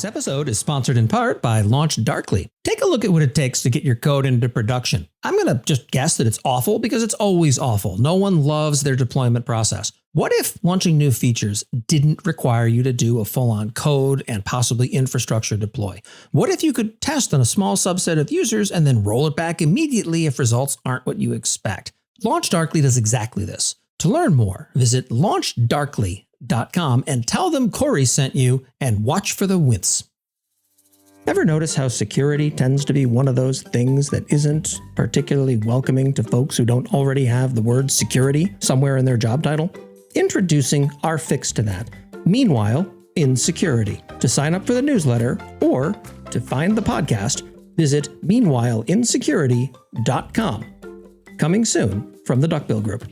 This episode is sponsored in part by LaunchDarkly. Take a look at what it takes to get your code into production. I'm going to just guess that it's awful because it's always awful. No one loves their deployment process. What if launching new features didn't require you to do a full-on code and possibly infrastructure deploy? What if you could test on a small subset of users and then roll it back immediately if results aren't what you expect? LaunchDarkly does exactly this. To learn more, visit launchdarkly.com and tell them Corey sent you and watch for the wince. Ever notice how security tends to be one of those things that isn't particularly welcoming to folks who don't already have the word security somewhere in their job title? Introducing our fix to that. Meanwhile, in security. To sign up for the newsletter or to find the podcast, visit meanwhileinsecurity.com. Coming soon from the Duckbill Group.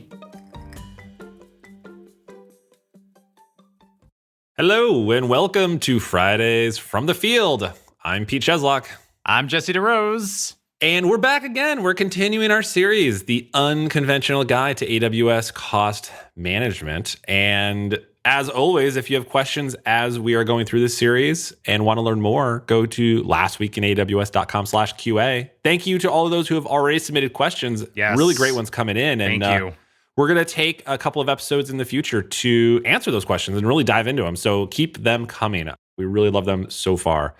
Hello and welcome to Fridays from the Field. I'm Pete Cheslock. I'm Jesse DeRose. And we're back again. We're continuing our series, The Unconventional Guide to AWS Cost Management. And as always, if you have questions as we are going through this series and want to learn more, go to lastweekinaws.com/QA. Thank you to all of those who have already submitted questions. Yes. Really great ones coming in. Thank you. We're going to take a couple of episodes in the future to answer those questions and really dive into them. So keep them coming. We really love them so far.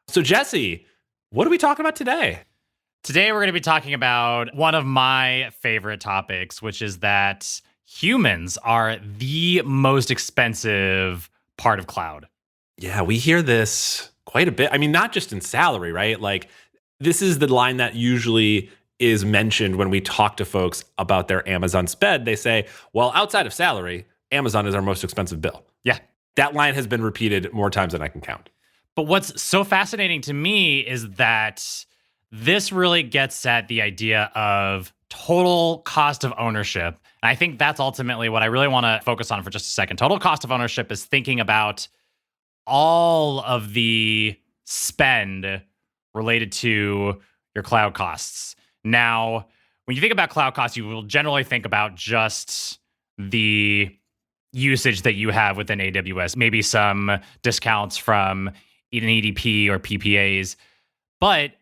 So Jesse, what are we talking about today? Today, we're going to be talking about one of my favorite topics, which is that humans are the most expensive part of cloud. Yeah, we hear this quite a bit. I mean, not just in salary, right? Like, this is the line that usually is mentioned when we talk to folks about their Amazon spend. They say, well, outside of salary, Amazon is our most expensive bill. Yeah. That line has been repeated more times than I can count. But what's so fascinating to me is that this really gets at the idea of total cost of ownership. And I think that's ultimately what I really want to focus on for just a second. Total cost of ownership is thinking about all of the spend related to your cloud costs. Now, when you think about cloud costs, you will generally think about just the usage that you have within AWS, maybe some discounts from an EDP or PPAs. But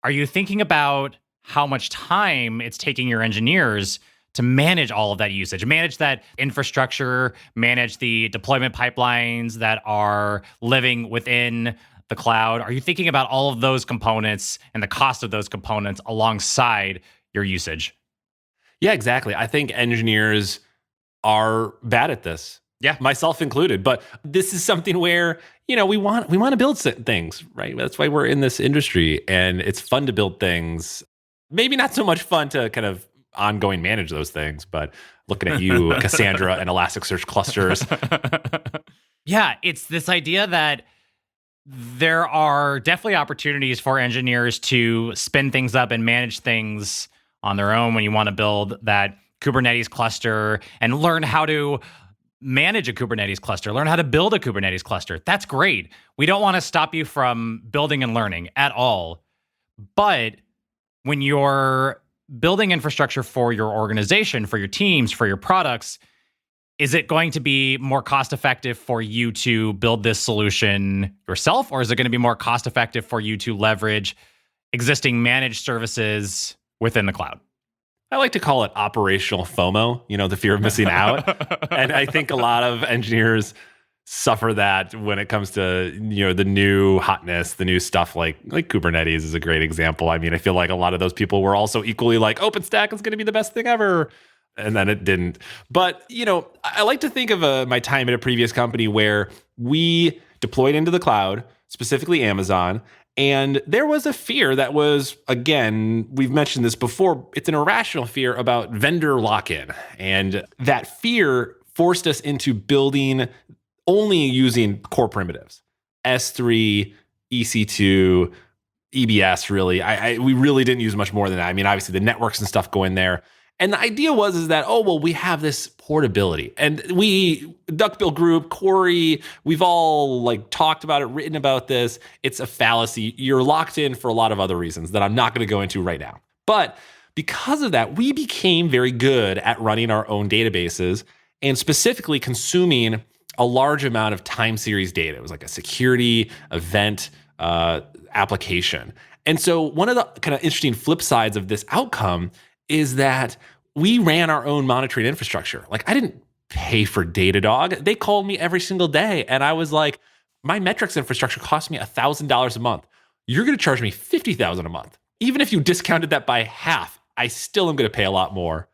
are you thinking about how much time it's taking your engineers to manage all of that usage, manage that infrastructure, manage the deployment pipelines that are living within the cloud? Are you thinking about all of those components and the cost of those components alongside your usage? Yeah, exactly. I think engineers are bad at this. Yeah, myself included. But this is something where, we want to build things, right? That's why we're in this industry, and it's fun to build things. Maybe not so much fun to kind of ongoing manage those things, but looking at you, Cassandra and Elasticsearch clusters. Yeah, it's this idea that there are definitely opportunities for engineers to spin things up and manage things on their own when you want to build that Kubernetes cluster and learn how to manage a Kubernetes cluster, learn how to build a Kubernetes cluster. That's great. We don't want to stop you from building and learning at all. But when you're building infrastructure for your organization, for your teams, for your products, is it going to be more cost effective for you to build this solution yourself? Or is it going to be more cost effective for you to leverage existing managed services within the cloud? I like to call it operational FOMO, the fear of missing out. And I think a lot of engineers suffer that when it comes to, the new hotness, the new stuff like Kubernetes is a great example. I mean, I feel like a lot of those people were also equally like, OpenStack is going to be the best thing ever. And then it didn't. But, I like to think of my time at a previous company where we deployed into the cloud, specifically Amazon. And there was a fear that was, again, we've mentioned this before, it's an irrational fear about vendor lock-in. And that fear forced us into building only using core primitives. S3, EC2, EBS, really. We really didn't use much more than that. I mean, obviously the networks and stuff go in there. And the idea is that, we have this portability. And Duckbill Group, Corey, we've all talked about it, written about this. It's a fallacy. You're locked in for a lot of other reasons that I'm not going to go into right now. But because of that, we became very good at running our own databases and specifically consuming a large amount of time series data. It was like a security event application. And so one of the kind of interesting flip sides of this outcome is that we ran our own monitoring infrastructure. Like I didn't pay for Datadog. They called me every single day. And I was like, my metrics infrastructure cost me $1,000 a month. You're going to charge me $50,000 a month. Even if you discounted that by half, I still am going to pay a lot more.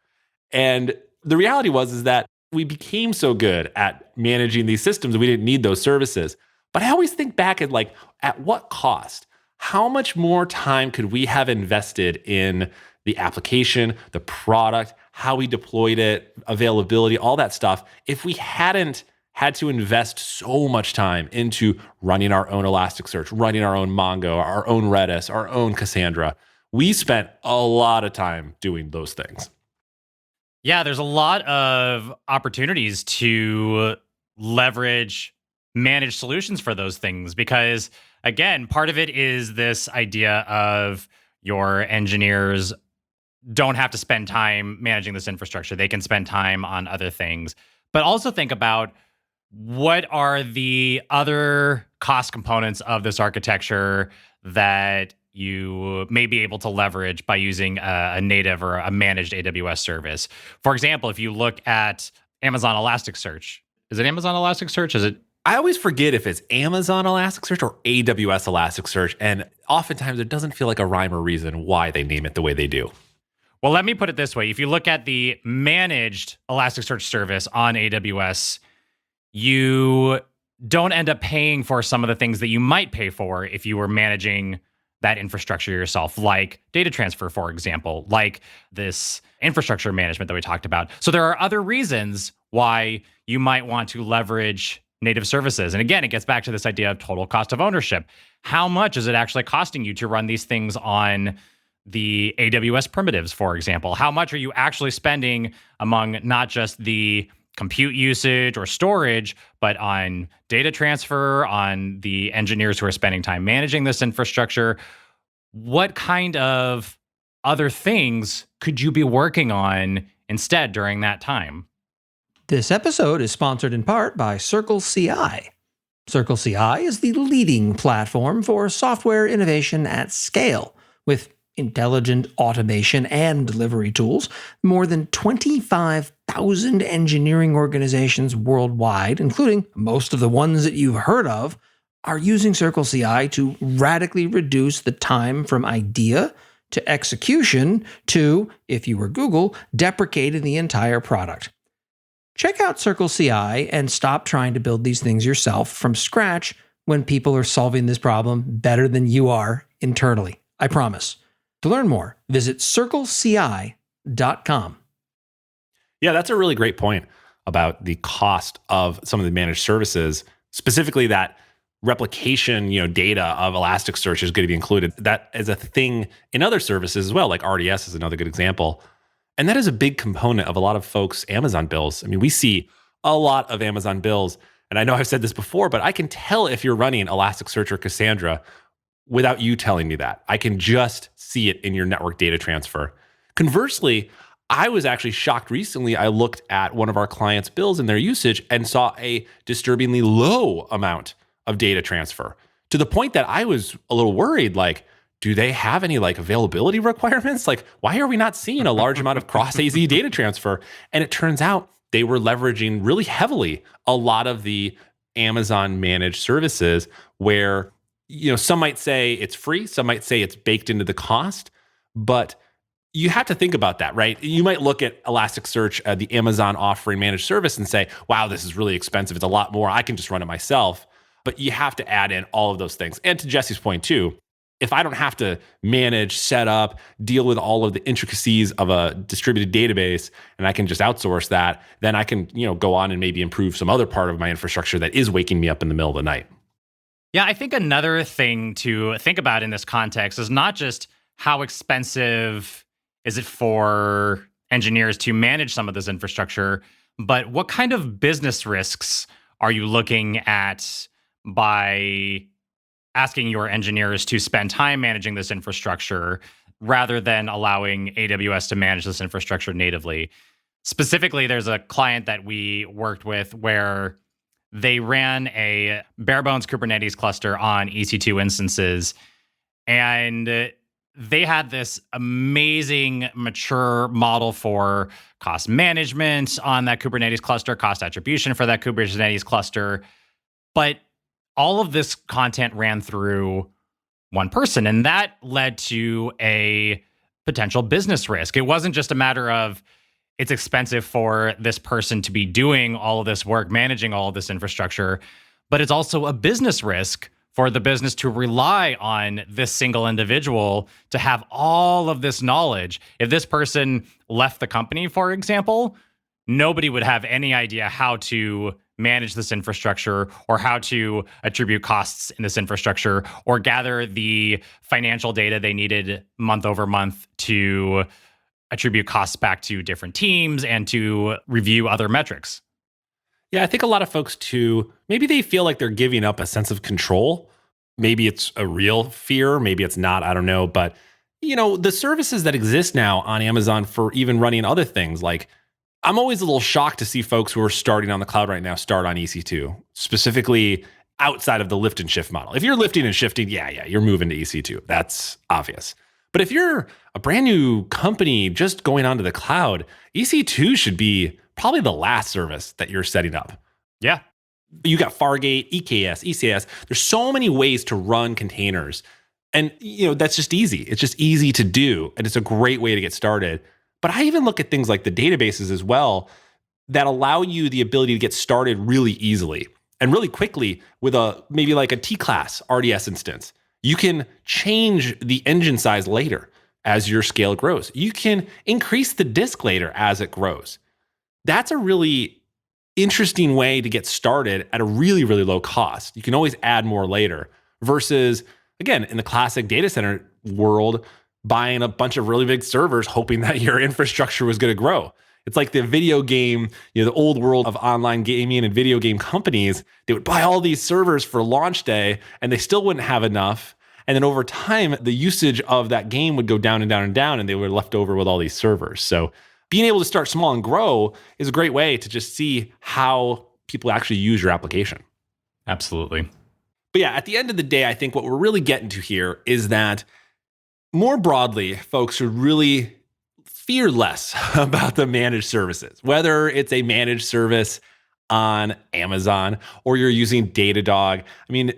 And the reality is that we became so good at managing these systems, we didn't need those services. But I always think back at what cost? How much more time could we have invested in the application, the product, how we deployed it, availability, all that stuff, if we hadn't had to invest so much time into running our own Elasticsearch, running our own Mongo, our own Redis, our own Cassandra? We spent a lot of time doing those things. Yeah, there's a lot of opportunities to leverage managed solutions for those things because, again, part of it is this idea of your engineers don't have to spend time managing this infrastructure. They can spend time on other things. But also think about what are the other cost components of this architecture that you may be able to leverage by using a native or a managed AWS service. For example, if you look at Amazon Elasticsearch, is it Amazon Elasticsearch? Is it? I always forget if it's Amazon Elasticsearch or AWS Elasticsearch, and oftentimes it doesn't feel like a rhyme or reason why they name it the way they do. Well, let me put it this way. If you look at the managed Elasticsearch service on AWS, you don't end up paying for some of the things that you might pay for if you were managing that infrastructure yourself, like data transfer, for example, like this infrastructure management that we talked about. So there are other reasons why you might want to leverage native services. And again, it gets back to this idea of total cost of ownership. How much is it actually costing you to run these things on the AWS primitives, for example? How much are you actually spending among not just the compute usage or storage, but on data transfer, on the engineers who are spending time managing this infrastructure? What kind of other things could you be working on instead during that time? This episode is sponsored in part by Circle CI. Circle CI is the leading platform for software innovation at scale, with intelligent automation and delivery tools. More than 25,000 engineering organizations worldwide, including most of the ones that you've heard of, are using Circle CI to radically reduce the time from idea to execution to, if you were Google, deprecating the entire product. Check out Circle CI and stop trying to build these things yourself from scratch when people are solving this problem better than you are internally. I promise. To learn more, visit circleci.com. Yeah, that's a really great point about the cost of some of the managed services, specifically that replication, data of Elasticsearch is going to be included. That is a thing in other services as well, like RDS is another good example. And that is a big component of a lot of folks' Amazon bills. I mean, we see a lot of Amazon bills, and I know I've said this before, but I can tell if you're running Elasticsearch or Cassandra without you telling me that. I can just see it in your network data transfer. Conversely, I was actually shocked recently. I looked at one of our clients' bills and their usage and saw a disturbingly low amount of data transfer, to the point that I was a little worried, like, do they have any availability requirements? Like, why are we not seeing a large amount of cross AZ data transfer? And it turns out they were leveraging really heavily a lot of the Amazon managed services where, some might say it's free, some might say it's baked into the cost, but you have to think about that, right? You might look at Elasticsearch, the Amazon offering managed service, and say, wow, this is really expensive. It's a lot more. I can just run it myself. But you have to add in all of those things. And to Jesse's point too, if I don't have to manage, set up, deal with all of the intricacies of a distributed database, and I can just outsource that, then I can, go on and maybe improve some other part of my infrastructure that is waking me up in the middle of the night. Yeah, I think another thing to think about in this context is not just how expensive is it for engineers to manage some of this infrastructure, but what kind of business risks are you looking at by asking your engineers to spend time managing this infrastructure rather than allowing AWS to manage this infrastructure natively? Specifically, there's a client that we worked with where they ran a bare bones Kubernetes cluster on EC2 instances, and they had this amazing mature model for cost management on that Kubernetes cluster, cost attribution for that Kubernetes cluster. But all of this content ran through one person, and that led to a potential business risk. It wasn't just a matter of it's expensive for this person to be doing all of this work, managing all of this infrastructure, but it's also a business risk for the business to rely on this single individual to have all of this knowledge. If this person left the company, for example, nobody would have any idea how to manage this infrastructure or how to attribute costs in this infrastructure or gather the financial data they needed month over month to attribute costs back to different teams and to review other metrics. Yeah, I think a lot of folks too, maybe they feel like they're giving up a sense of control. Maybe it's a real fear, maybe it's not, I don't know. But, the services that exist now on Amazon for even running other things, like I'm always a little shocked to see folks who are starting on the cloud right now start on EC2, specifically outside of the lift and shift model. If you're lifting and shifting, yeah, you're moving to EC2. That's obvious. But if you're a brand new company just going onto the cloud, EC2 should be probably the last service that you're setting up. Yeah. You got Fargate, EKS, ECS. There's so many ways to run containers. And, that's just easy. It's just easy to do. And it's a great way to get started. But I even look at things like the databases as well that allow you the ability to get started really easily and really quickly with maybe like a T-class RDS instance. You can change the engine size later as your scale grows. You can increase the disk later as it grows. That's a really interesting way to get started at a really, really low cost. You can always add more later versus, again, in the classic data center world, buying a bunch of really big servers, hoping that your infrastructure was going to grow. It's like the video game, the old world of online gaming and video game companies. They would buy all these servers for launch day and they still wouldn't have enough. And then over time, the usage of that game would go down and down and down, and they were left over with all these servers. So being able to start small and grow is a great way to just see how people actually use your application. Absolutely. But yeah, at the end of the day, I think what we're really getting to here is that more broadly, folks should really fear less about the managed services, whether it's a managed service on Amazon or you're using Datadog. I mean,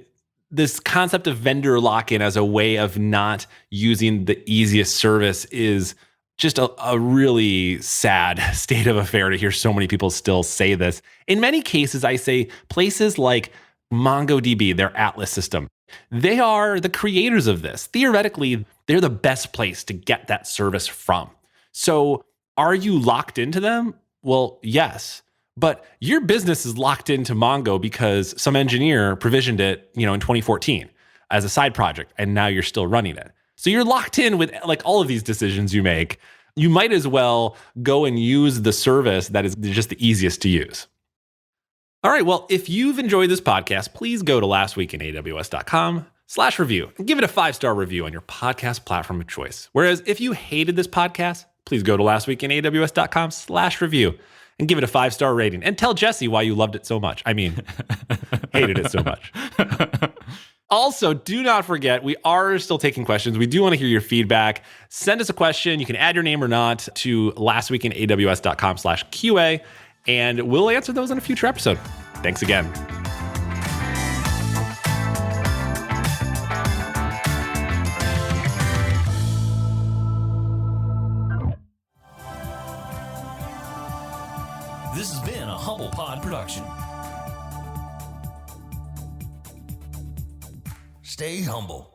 this concept of vendor lock-in as a way of not using the easiest service is just a really sad state of affair to hear so many people still say this. In many cases, I say places like MongoDB, their Atlas system, they are the creators of this. Theoretically, they're the best place to get that service from. So are you locked into them? Well, yes. But your business is locked into Mongo because some engineer provisioned it, in 2014 as a side project, and now you're still running it. So you're locked in with like all of these decisions you make. You might as well go and use the service that is just the easiest to use. All right, well, if you've enjoyed this podcast, please go to lastweekinaws.com/review and give it a 5-star review on your podcast platform of choice. Whereas if you hated this podcast, please go to lastweekinaws.com/review and give it a 5-star rating and tell Jesse why you loved it so much. I mean, hated it so much. Also, do not forget, we are still taking questions. We do want to hear your feedback. Send us a question. You can add your name or not to lastweekinaws.com/QA, and we'll answer those in a future episode. Thanks again. This has been a Humble Pod production. Stay humble.